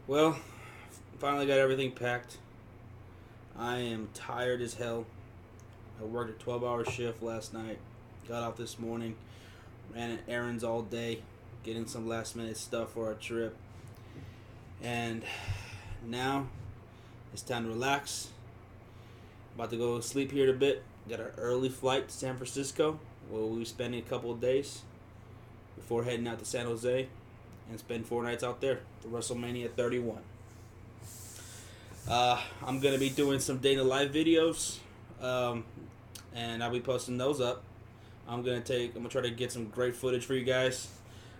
Well, finally got everything packed. I am tired as hell. I worked a 12-hour shift last night. Got out this morning. Ran errands all day. Getting some last minute stuff for our trip. And now it's time to relax. About to go sleep here in a bit. Got an early flight to San Francisco where we'll be spending a couple of days before heading out to San Jose and spend 4 nights out there for WrestleMania 31. I'm gonna be doing some Dana Live videos, and I'll be posting those up. I'm gonna try to get some great footage for you guys,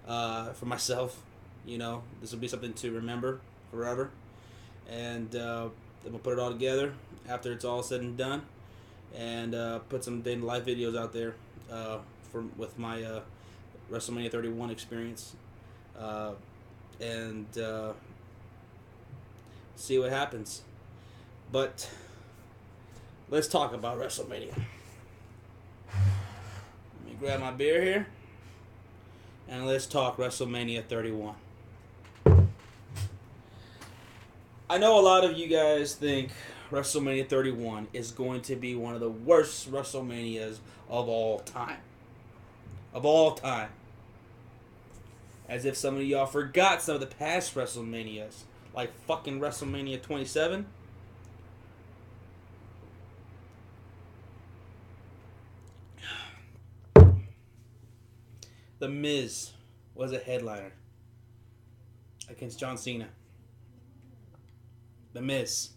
for myself. This will be something to remember forever, and then we'll put it all together after it's all said and done, and put some Dana Live videos out there, with my WrestleMania 31 experience, and see what happens. But let's talk about WrestleMania. Let me grab my beer here, and let's talk WrestleMania 31. I know a lot of you guys think WrestleMania 31 is going to be one of the worst WrestleManias of all time. Of all time. As if some of y'all forgot some of the past WrestleManias. Like fucking WrestleMania 27. The Miz was a headliner against John Cena. The Miz.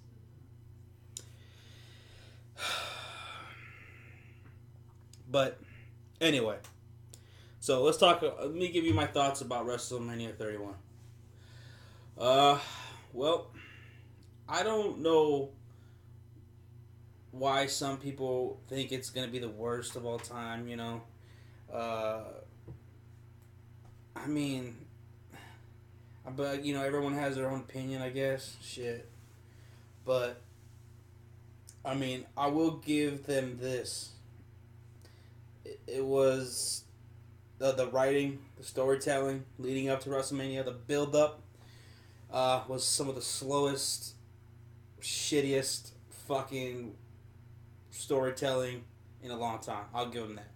But anyway, so let's talk. Let me give you my thoughts about WrestleMania 31. Well, I don't know why some people think it's gonna be the worst of all time. I mean, but everyone has their own opinion, I guess. Shit, but I mean, I will give them this. It was the writing, the storytelling leading up to WrestleMania, the build up. Was some of the slowest, shittiest fucking storytelling in a long time. I'll give them that.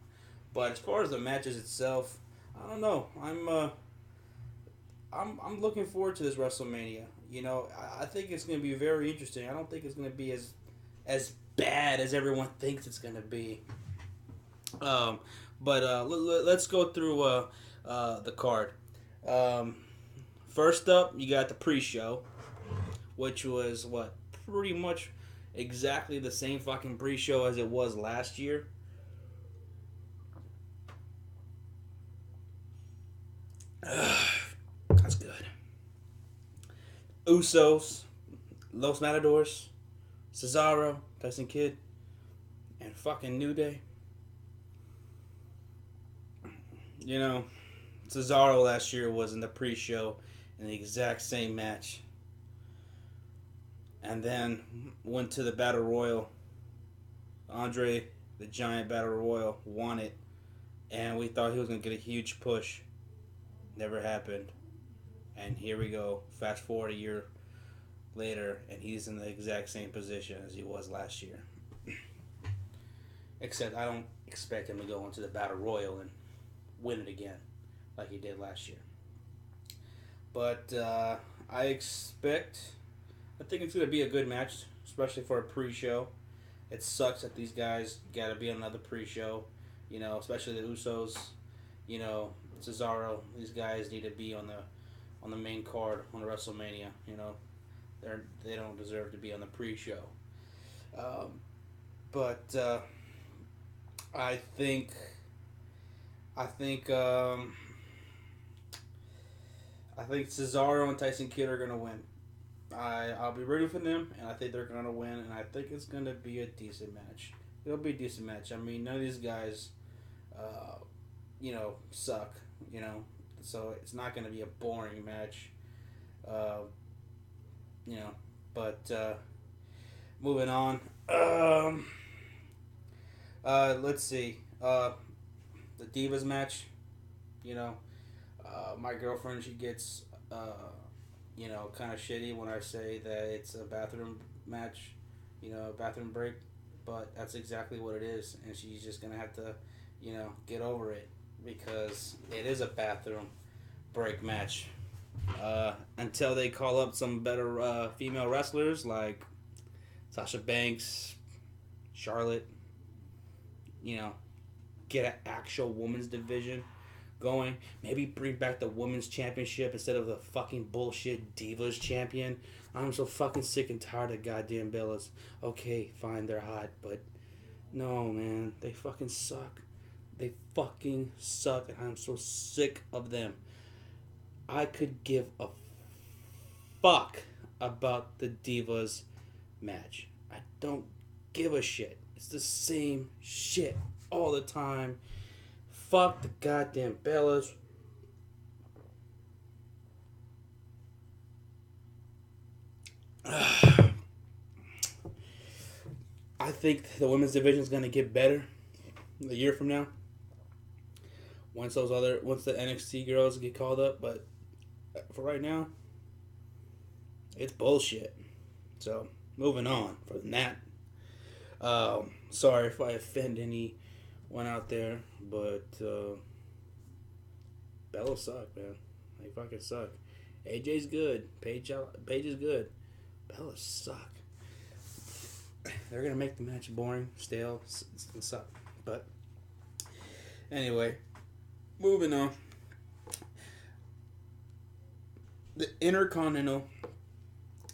But as far as the matches itself, I don't know. I'm looking forward to this WrestleMania. I think it's going to be very interesting. I don't think it's going to be as bad as everyone thinks it's going to be. But let's go through the card. First up, you got the pre-show, which was, pretty much exactly the same fucking pre-show as it was last year. That's good. Usos, Los Matadors, Cesaro, Tyson Kidd, and fucking New Day. Cesaro last year was in the pre-show in the exact same match. And then went to the Battle Royal. Andre the Giant Battle Royal won it. And we thought he was going to get a huge push. Never happened. And here we go. Fast forward a year later, and he's in the exact same position as he was last year. Except I don't expect him to go into the Battle Royal and win it again like he did last year. But I think it's going to be a good match, especially for a pre-show. It sucks that these guys got to be on another pre-show, especially the Usos, Cesaro. These guys need to be on the main card on the WrestleMania. They don't deserve to be on the pre-show. But I think Cesaro and Tyson Kidd are gonna win. I'll be rooting for them, and I think they're gonna win, and I think it's gonna be a decent match. It'll be a decent match. I mean, none of these guys, suck. So it's not gonna be a boring match. But moving on. Let's see. The Divas match. My girlfriend, she gets kind of shitty when I say that it's a bathroom match, a bathroom break, but that's exactly what it is, and she's just gonna have to, get over it because it is a bathroom break match. Until they call up some better female wrestlers like Sasha Banks, Charlotte, you know, get an actual women's division going. Maybe bring back the women's championship instead of the fucking bullshit Divas champion. I'm so fucking sick and tired of goddamn Bellas. Okay, fine, they're hot, but no, man, they fucking suck. They fucking suck, and I'm so sick of them. I could give a fuck about the Divas match. I don't give a shit. It's the same shit all the time. Fuck the goddamn Bellas. I think the women's division is gonna get better a year from now. Once the NXT girls get called up, but for right now, it's bullshit. So moving on from that. Sorry if I offend anyone out there, but Bella suck, man. They fucking suck. AJ's good. Paige is good. Bella suck. They're gonna make the match boring, stale, it's gonna suck. But anyway, moving on. The Intercontinental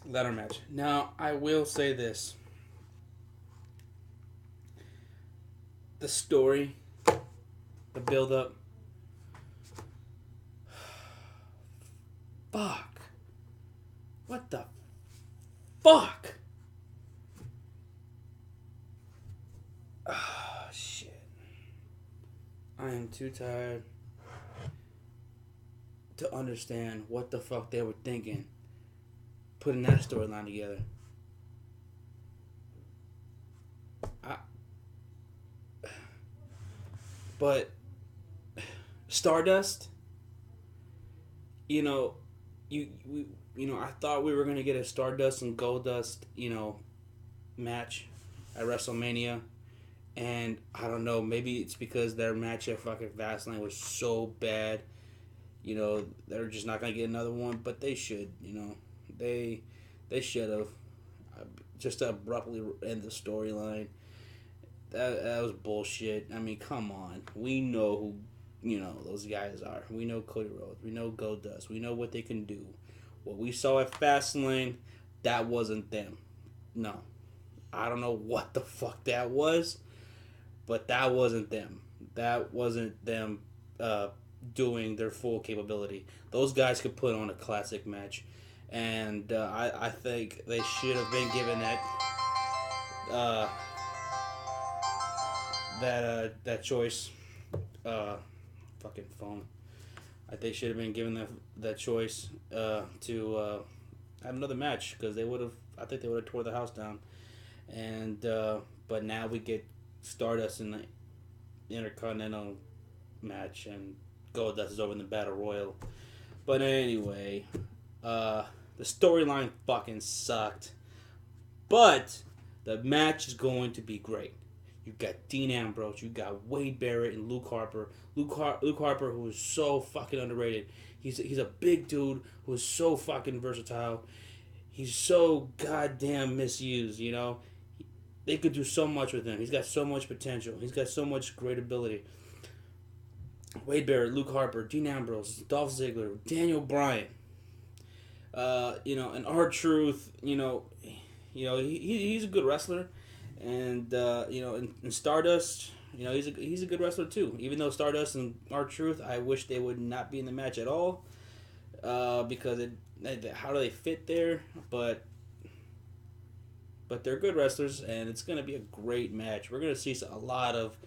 ladder match. Now, I will say this. The story, the build-up. Fuck. What the fuck? Oh, shit. I am too tired to understand what the fuck they were thinking putting that storyline together. But Stardust, I thought we were gonna get a Stardust and Goldust, match at WrestleMania, and I don't know, maybe it's because their match at fucking Fastlane was so bad, they're just not gonna get another one, but they should, they should have just to abruptly end the storyline. That was bullshit. I mean, come on. We know who, those guys are. We know Cody Rhodes. We know Goldust. We know what they can do. What we saw at Fastlane, that wasn't them. No. I don't know what the fuck that was, but that wasn't them. That wasn't them doing their full capability. Those guys could put on a classic match. And I think they should have been given that choice. Fucking phone. I think they should have been given that choice to have another match because they would have. I think they would have tore the house down. And but now we get Stardust in the Intercontinental match, and Goldust is over in the Battle Royal. But anyway, the storyline fucking sucked, but the match is going to be great. You got Dean Ambrose, you got Wade Barrett and Luke Harper. Luke Harper, who is so fucking underrated. He's a big dude who is so fucking versatile. He's so goddamn misused, They could do so much with him. He's got so much potential. He's got so much great ability. Wade Barrett, Luke Harper, Dean Ambrose, Dolph Ziggler, Daniel Bryan. And R-Truth, he's a good wrestler. And in Stardust, he's a good wrestler too. Even though Stardust and R-Truth, I wish they would not be in the match at all, because how do they fit there? But they're good wrestlers, and it's gonna be a great match. We're gonna see a lot of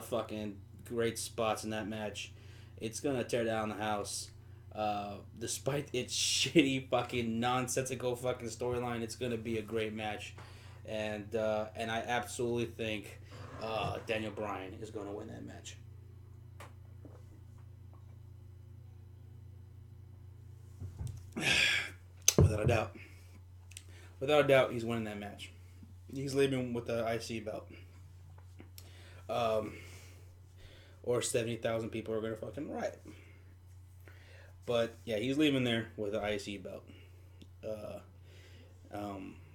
fucking great spots in that match. It's gonna tear down the house. Despite its shitty fucking nonsensical fucking storyline, it's gonna be a great match. And I absolutely think Daniel Bryan is going to win that match. without a doubt. Without a doubt, he's winning that match. He's leaving with the IC belt. Or 70,000 people are gonna fucking riot. But yeah, he's leaving there with the IC belt.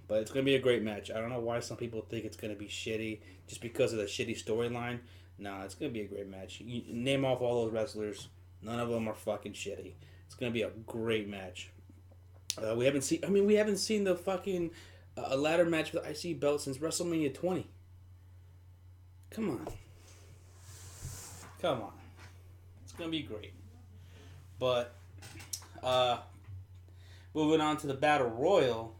But it's gonna be a great match. I don't know why some people think it's gonna be shitty just because of the shitty storyline. Nah, it's gonna be a great match. You name off all those wrestlers, none of them are fucking shitty. It's gonna be a great match. We haven't seen the fucking a ladder match for the IC belt since WrestleMania 20. Come on. It's gonna be great. But moving on to the Battle Royal.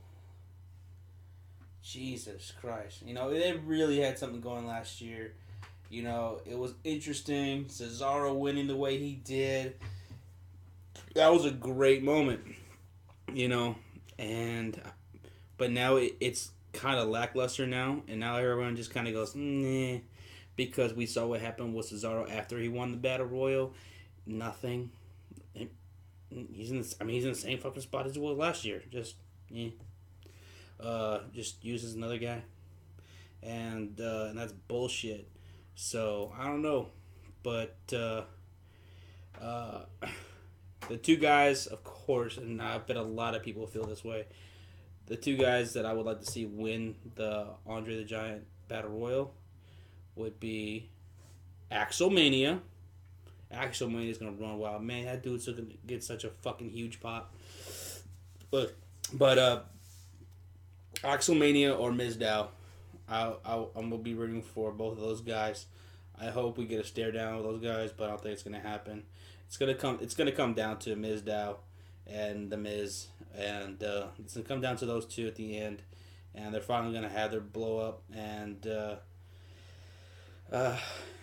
Jesus Christ. You know, they really had something going last year. You know, it was interesting. Cesaro winning the way he did. That was a great moment. You know, but now it's kind of lackluster now. And now everyone just kind of goes, nah. Because we saw what happened with Cesaro after he won the Battle Royal. Nothing. He's in the same fucking spot as he was last year. Just uses another guy, and that's bullshit. So I don't know, but the two guys, of course, and I bet a lot of people feel this way. The two guys that I would like to see win the Andre the Giant Battle Royal would be Axelmania. Axelmania is gonna run wild, man. That dude's gonna get such a fucking huge pop. But Axelmania or Mizdow, I'm gonna be rooting for both of those guys. I hope we get a stare down with those guys, but I don't think it's gonna happen. It's gonna come down to Mizdow and the Miz, and it's gonna come down to those two at the end, and they're finally gonna have their blow up, and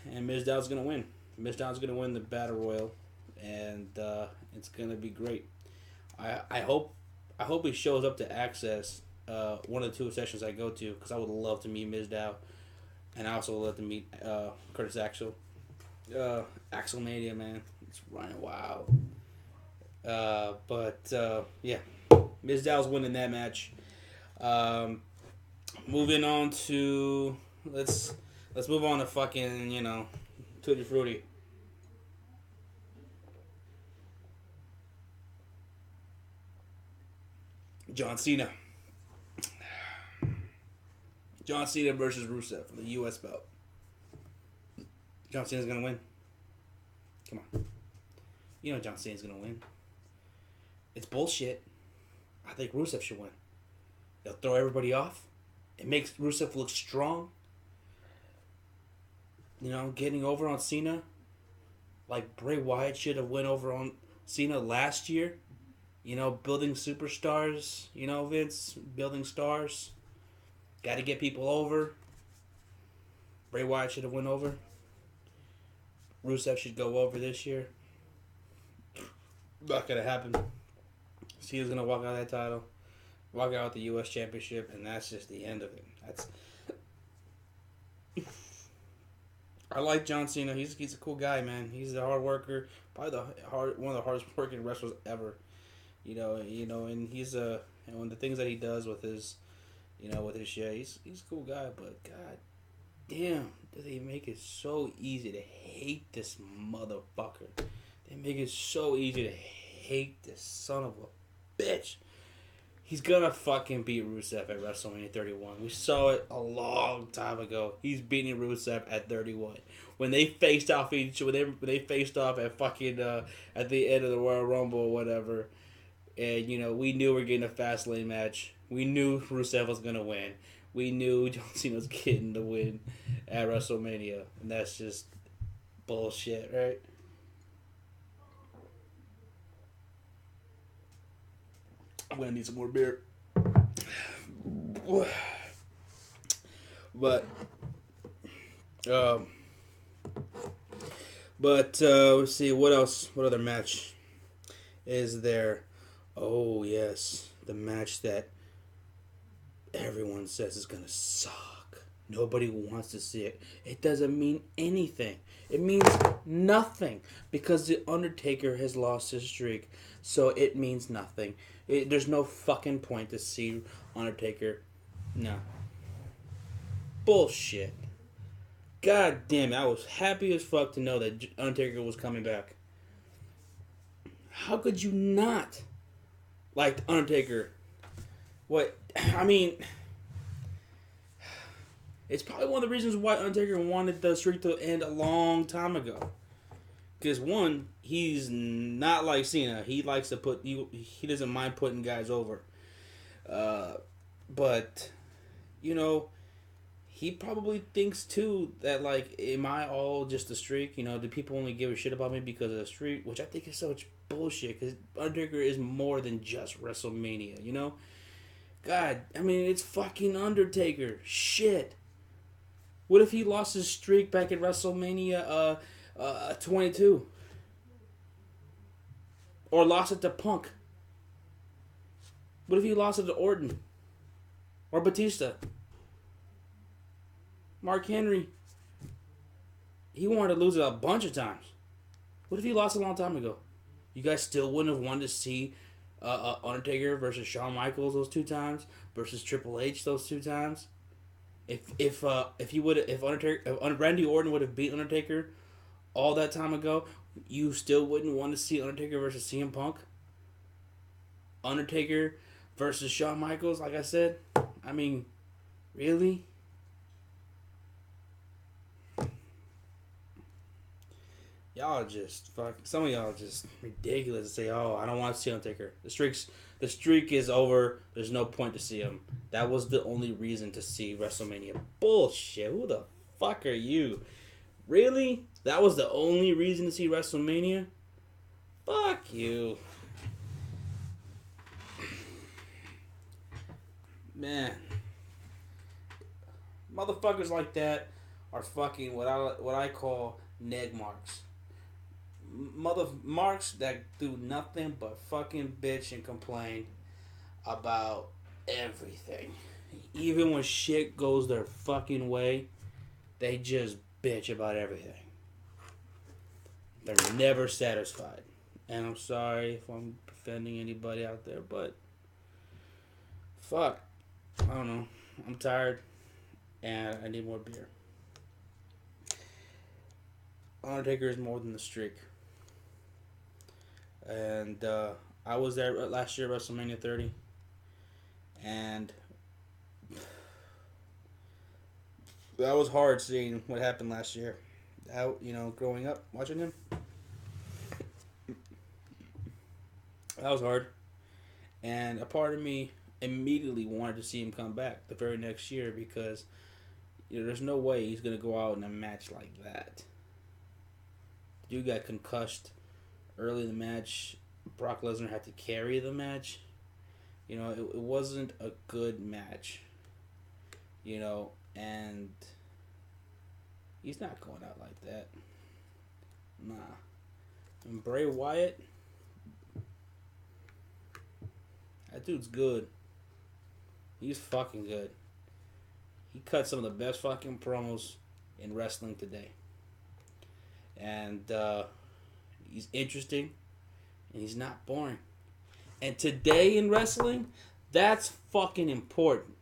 Mizdow's gonna win. Mizdow's gonna win the Battle Royal, and it's gonna be great. I hope he shows up to Access. One of the two sessions I go to, because I would love to meet Mizdow, and I also would love to meet Curtis Axel. Axelmania, man, it's running wild. Yeah, Mizdow's winning that match. Moving on to let's move on to fucking Tutti Frutti. John Cena versus Rusev for the U.S. belt. John Cena's gonna win. Come on. You know John Cena's gonna win. It's bullshit. I think Rusev should win. They'll throw everybody off. It makes Rusev look strong. Getting over on Cena. Like Bray Wyatt should have went over on Cena last year. Building superstars. Vince, building stars. Got to get people over. Bray Wyatt should have went over. Rusev should go over this year. Not going to happen. Cena's going to walk out of that title. Walk out with the U.S. Championship. And that's just the end of it. I like John Cena. He's a cool guy, man. He's a hard worker. Probably one of the hardest working wrestlers ever. And he's and the things that he does with his with his shit, he's a cool guy, but god damn, do they make it so easy to hate this motherfucker. They make it so easy to hate this son of a bitch. He's gonna fucking beat Rusev at WrestleMania 31. We saw it a long time ago. He's beating Rusev at 31. When they faced off when they faced off at fucking at the end of the Royal Rumble or whatever. And, we knew we were getting a fast lane match. We knew Rusev was going to win. We knew John Cena was getting the win at WrestleMania. And that's just bullshit, right? I'm going to need some more beer. But let's see, what else? What other match is there? Oh, yes. The match that everyone says is going to suck. Nobody wants to see it. It doesn't mean anything. It means nothing because the Undertaker has lost his streak. So it means nothing. There's no fucking point to see Undertaker. No. Bullshit. God damn it. I was happy as fuck to know that Undertaker was coming back. How could you not like Undertaker? What? I mean, it's probably one of the reasons why Undertaker wanted the streak to end a long time ago. Because one, he's not like Cena. He likes to put he doesn't mind putting guys over. But you know, he probably thinks too that like, am I all just a streak? You know, do people only give a shit about me because of the streak? Which I think is such bullshit. Because Undertaker is more than just WrestleMania. You know, God, I mean, it's fucking Undertaker. Shit. What if he lost his streak back at WrestleMania 22? Or lost it to Punk? What if he lost it to Orton? Or Batista? Mark Henry? He wanted to lose it a bunch of times. What if he lost a long time ago? You guys still wouldn't have wanted to see Undertaker versus Shawn Michaels those 2 times? Versus Triple H those 2 times? If Randy Orton would have beat Undertaker all that time ago, you still wouldn't want to see Undertaker versus CM Punk? Undertaker versus Shawn Michaels, like I said? I mean, really? Y'all just fuck. Some of y'all just ridiculous to say, "Oh, I don't want to see Undertaker. The streak is over. There's no point to see him." That was the only reason to see WrestleMania. Bullshit. Who the fuck are you? Really? That was the only reason to see WrestleMania? Fuck you. Man. Motherfuckers like that are fucking what I call neg marks. Mother marks that do nothing but fucking bitch and complain about everything. Even when shit goes their fucking way, they just bitch about everything. They're never satisfied. And I'm sorry if I'm offending anybody out there, but fuck. I don't know. I'm tired and I need more beer. Undertaker is more than the streak. And I was there last year, WrestleMania 30. And that was hard seeing what happened last year. Out, growing up, watching him. That was hard. And a part of me immediately wanted to see him come back the very next year because there's no way he's going to go out in a match like that. The dude got concussed early in the match. Brock Lesnar had to carry the match. It wasn't a good match. And he's not going out like that. Nah. And Bray Wyatt, that dude's good. He's fucking good. He cut some of the best fucking promos in wrestling today. And he's interesting. And he's not boring. And today in wrestling, that's fucking important.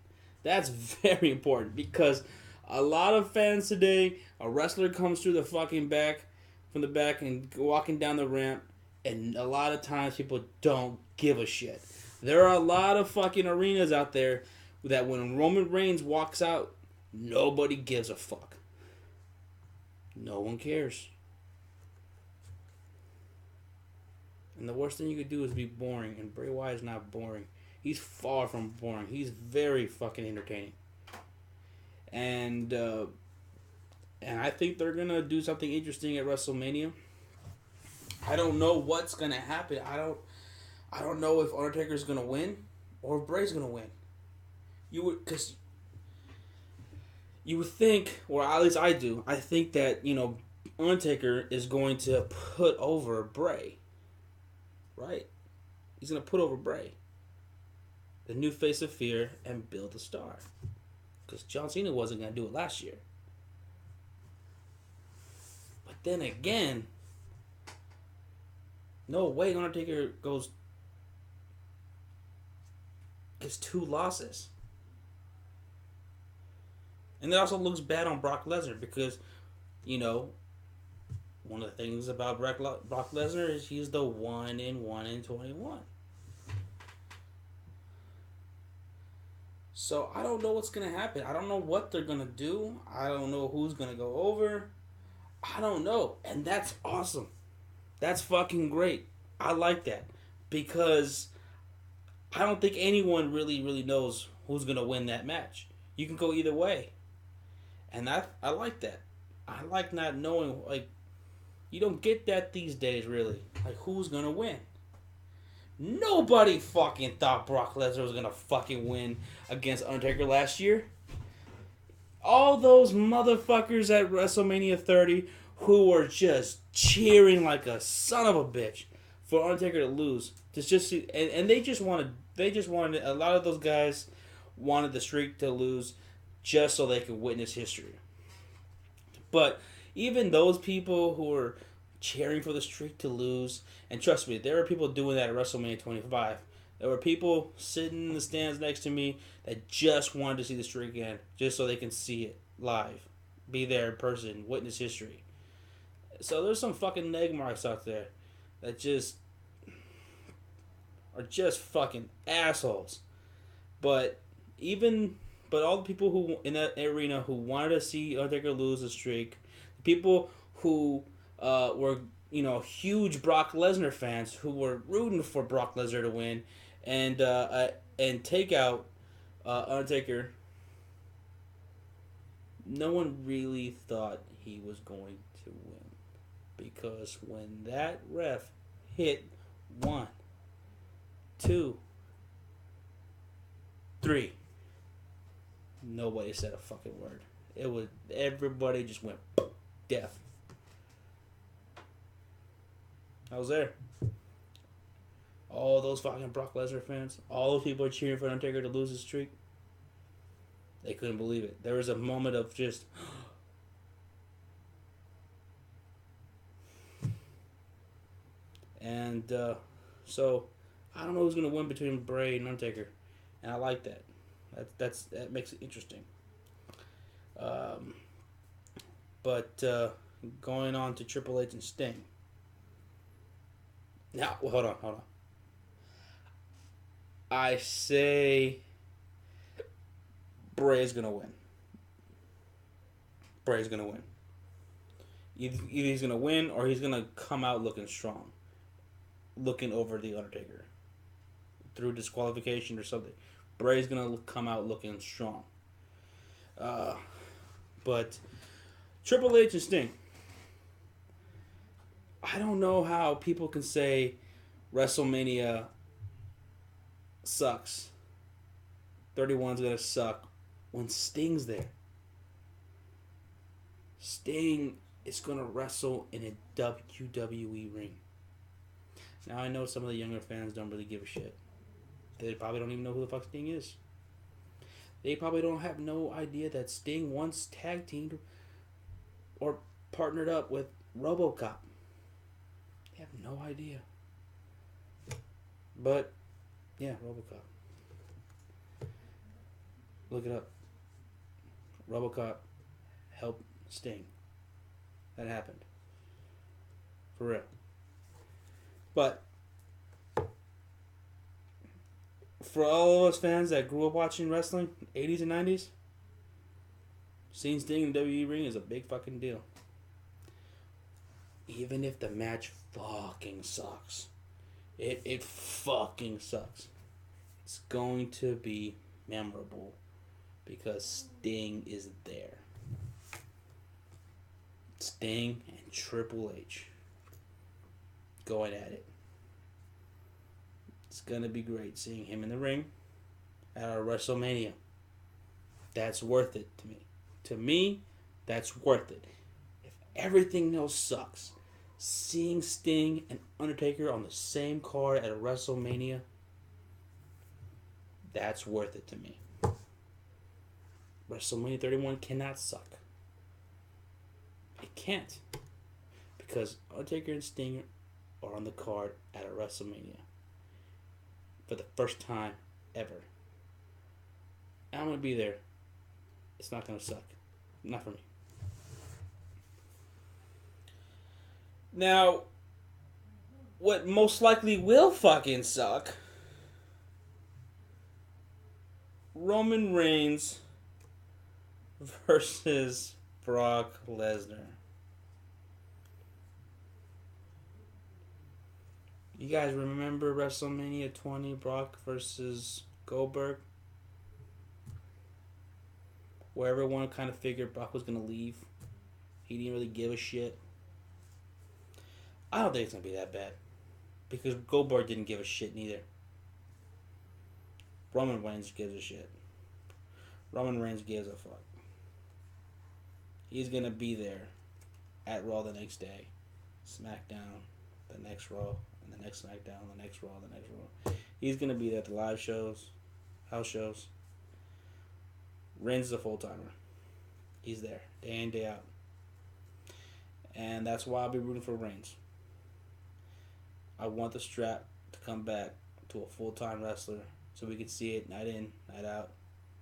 That's very important. Because a lot of fans today, a wrestler comes through the fucking back, from the back and walking down the ramp. And a lot of times people don't give a shit. There are a lot of fucking arenas out there that when Roman Reigns walks out, nobody gives a fuck. No one cares. And the worst thing you could do is be boring. And Bray Wyatt is not boring. He's far from boring. He's very fucking entertaining. And I think they're going to do something interesting at WrestleMania. I don't know what's going to happen. I don't know if Undertaker's going to win or if Bray's going to win. You would think, or at least I do, I think that, Undertaker is going to put over Bray. Right? He's going to put over Bray. The new face of fear and build a star. because John Cena wasn't going to do it last year. But then again, no way Undertaker gets 2 losses. And it also looks bad on Brock Lesnar because, you know, one of the things about Brock Lesnar is he's the 1-1-21. So I don't know what's going to happen. I don't know what they're going to do. I don't know who's going to go over. I don't know. And that's awesome. That's fucking great. I like that. Because I don't think anyone really knows who's going to win that match. You can go either way. And I like that. I like not knowing, like, you don't get that these days, really. Like, who's going to win? Nobody fucking thought Brock Lesnar was going to fucking win against Undertaker last year. All those motherfuckers at WrestleMania 30 who were just cheering like a son of a bitch for Undertaker to lose. And they just wanted, a lot of those guys wanted the streak to lose just so they could witness history. But even those people who were cheering for the streak to lose, and trust me, there were people doing that at WrestleMania 25. There were people sitting in the stands next to me that just wanted to see the streak end, just so they can see it live, be there in person, witness history. So there's some fucking neg marks out there that just are just fucking assholes. But all the people who in that arena who wanted to see Undertaker lose the streak, people who were, you know, huge Brock Lesnar fans who were rooting for Brock Lesnar to win and take out Undertaker, no one really thought he was going to win. Because when that ref hit 1, 2, 3, nobody said a fucking word. Everybody just went deaf. I was there. All those fucking Brock Lesnar fans, all those people are cheering for Undertaker to lose his streak. They couldn't believe it. There was a moment of just... And so I don't know who's gonna win between Bray and Undertaker, and I like that. That makes it interesting. But going on to Triple H and Sting. Now, hold on. I say Bray's gonna win. Bray's gonna win. Either he's gonna win or he's gonna come out looking strong, looking over the Undertaker through disqualification or something. Bray's gonna come out looking strong. But Triple H and Sting. I don't know how people can say WrestleMania sucks. 31's gonna suck when Sting's there. Sting is gonna wrestle in a WWE ring. Now I know some of the younger fans don't really give a shit. They probably don't even know who the fuck Sting is. They probably don't have no idea that Sting once tag teamed or partnered up with RoboCop. They have no idea. But, yeah, RoboCop. Look it up. RoboCop helped Sting. That happened. For real. But for all of us fans that grew up watching wrestling, 80s and 90s, seeing Sting in the WWE ring is a big fucking deal. Even if the match fucking sucks. It fucking sucks. It's going to be memorable because Sting is there. Sting and Triple H going at it. It's going to be great seeing him in the ring at our WrestleMania. That's worth it to me. To me, that's worth it. If everything else sucks, seeing Sting and Undertaker on the same card at a WrestleMania, that's worth it to me. WrestleMania 31 cannot suck. It can't. Because Undertaker and Sting are on the card at a WrestleMania. For the first time ever. And I'm going to be there. It's not going to suck. Not for me. Now, what most likely will fucking suck, Roman Reigns versus Brock Lesnar. You guys remember WrestleMania 20, Brock versus Goldberg? Where everyone kind of figured Brock was going to leave. He didn't really give a shit. I don't think it's going to be that bad. Because Goldberg didn't give a shit neither. Roman Reigns gives a shit. Roman Reigns gives a fuck. He's going to be there at Raw the next day. SmackDown, the next Raw, and the next SmackDown, the next Raw, the next Raw. He's going to be there at the live shows, house shows. Reigns is a full-timer. He's there, day in, day out. And that's why I'll be rooting for Reigns. I want the strap to come back to a full-time wrestler so we can see it night in, night out,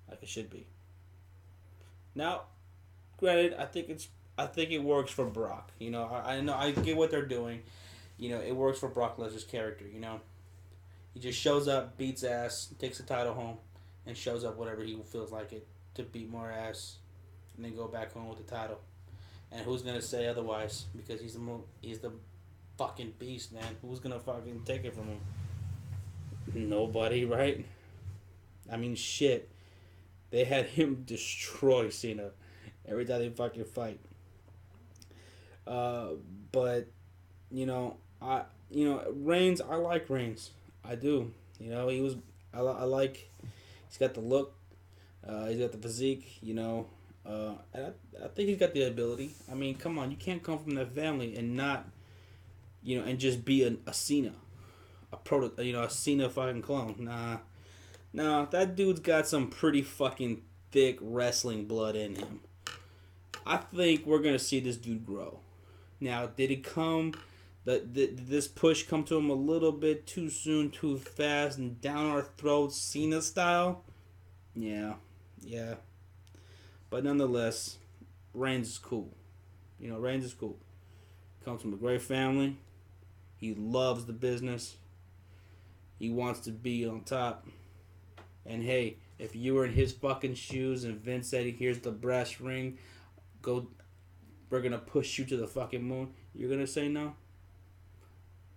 like it should be. Now, granted, I think it works for Brock. You know, I know I get what they're doing. You know, it works for Brock Lesnar's character. You know, he just shows up, beats ass, takes the title home, and shows up whatever he feels like it to beat more ass, and then go back home with the title. And who's gonna say otherwise? Because he's the fucking beast, man. Who's gonna fucking take it from him? Nobody, right? I mean, shit. They had him destroy Cena every time they fucking fight. But Reigns. I like Reigns. I do. You know, I like. He's got the look. He's got the physique. You know. And I think he's got the ability. I mean, come on, you can't come from that family and not, and just be a Cena, a Cena fucking clone. Nah, that dude's got some pretty fucking thick wrestling blood in him. I think we're gonna see this dude grow. Now, did it come? Did this push come to him a little bit too soon, too fast, and down our throats, Cena style? Yeah. But nonetheless, Reigns is cool. Reigns is cool. Comes from a great family. He loves the business. He wants to be on top. And hey, if you were in his fucking shoes and Vince said, here's the brass ring, we're going to push you to the fucking moon, you're going to say no?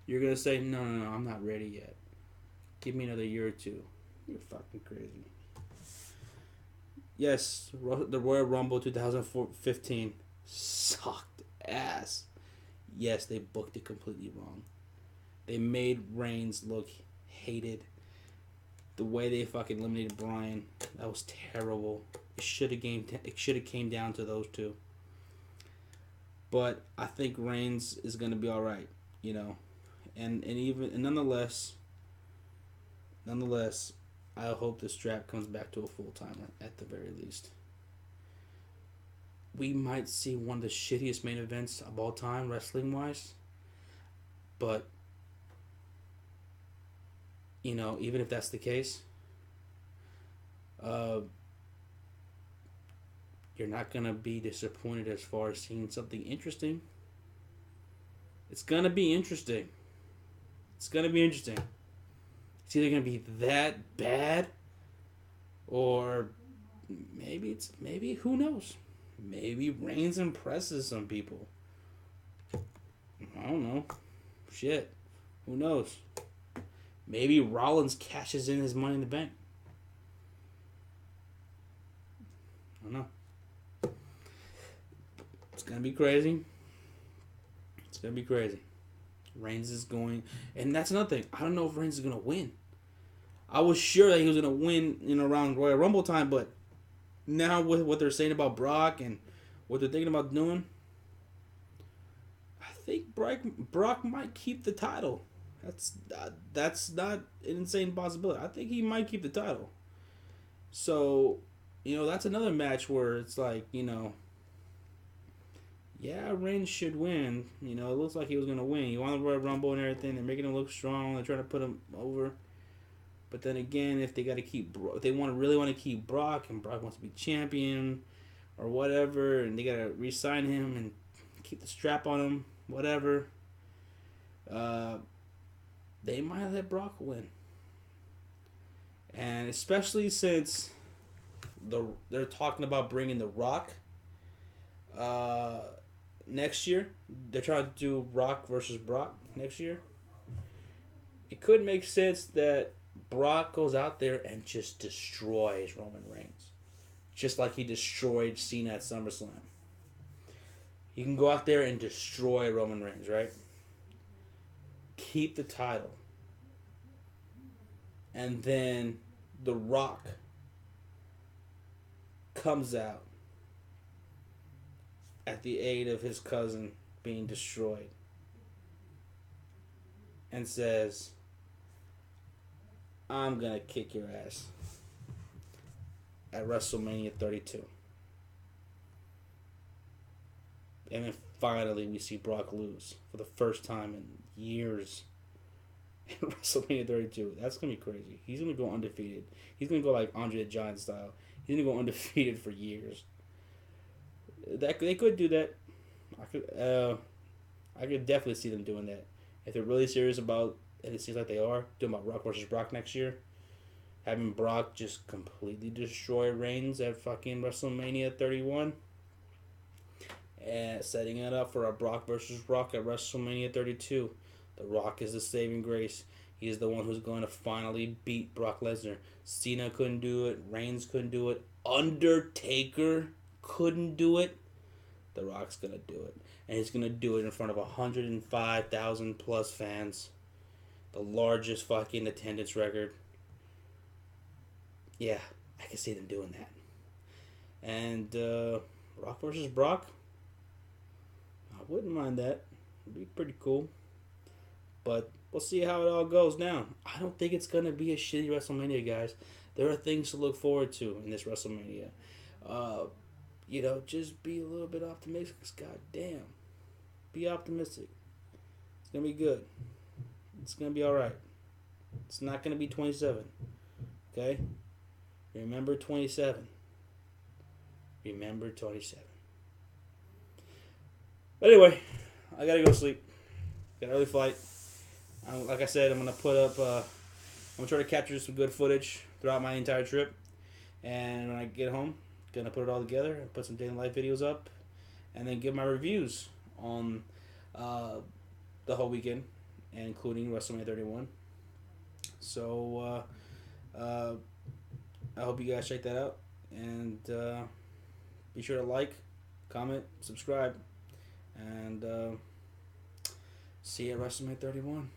You're going to say, no, I'm not ready yet. Give me another year or two. You're fucking crazy. Yes, the Royal Rumble 2015 sucked ass. Yes, they booked it completely wrong. They made Reigns look hated. The way they fucking eliminated Bryan, that was terrible. It should have came down to those two. But I think Reigns is gonna be all right, and nonetheless, I hope the strap comes back to a full-timer at the very least. We might see one of the shittiest main events of all time, wrestling-wise. But, even if that's the case, you're not going to be disappointed as far as seeing something interesting. It's going to be interesting. It's either going to be that bad, or maybe who knows? Maybe Reigns impresses some people. I don't know. Shit. Who knows? Maybe Rollins cashes in his Money in the Bank. I don't know. It's going to be crazy. Reigns is going... And that's another thing. I don't know if Reigns is going to win. I was sure that he was going to win around Royal Rumble time, but now with what they're saying about Brock and what they're thinking about doing, I think Brock might keep the title. That's not an insane possibility. I think he might keep the title. So, that's another match where it's like, yeah, Reigns should win. It looks like he was gonna win. He won the Royal Rumble and everything. They're making him look strong. They're trying to put him over. But then again, if they got to keep, if they really want to keep Brock, and Brock wants to be champion or whatever, and they got to re-sign him and keep the strap on him, whatever. Uh, they might let Brock win, and especially since they're talking about bringing the Rock. Next year, they're trying to do Rock versus Brock next year. It could make sense that Brock goes out there and just destroys Roman Reigns. Just like he destroyed Cena at SummerSlam. He can go out there and destroy Roman Reigns, right? Keep the title. And then The Rock comes out at the aid of his cousin being destroyed and says, I'm going to kick your ass at WrestleMania 32. And then finally we see Brock lose for the first time in years in WrestleMania 32. That's going to be crazy. He's going to go undefeated. He's going to go like Andre the Giant style. He's going to go undefeated for years. They could do that. I could definitely see them doing that. If they're really serious about, and it seems like they are, doing about Brock versus Brock next year. Having Brock just completely destroy Reigns at fucking WrestleMania 31. And setting it up for a Brock versus Brock at WrestleMania 32. The Rock is the saving grace. He is the one who's going to finally beat Brock Lesnar. Cena couldn't do it. Reigns couldn't do it. Undertaker couldn't do it. The Rock's going to do it. And he's going to do it in front of 105,000 plus fans. The largest fucking attendance record. Yeah, I can see them doing that. And Rock versus Brock, I wouldn't mind that. It'd be pretty cool. But we'll see how it all goes now. I don't think it's going to be a shitty WrestleMania, guys. There are things to look forward to in this WrestleMania. Just be a little bit optimistic. God damn. Be optimistic. It's going to be good. It's going to be alright. It's not going to be 27. Okay? Remember 27. Remember 27. But anyway, I got to go sleep. Got an early flight. Like I said, I'm going to put up... I'm going to try to capture some good footage throughout my entire trip. And when I get home, going to put it all together. Put some day in life videos up. And then give my reviews on the whole weekend, including WrestleMania 31. So, I hope you guys check that out. And be sure to like, comment, subscribe. And see you at WrestleMania 31.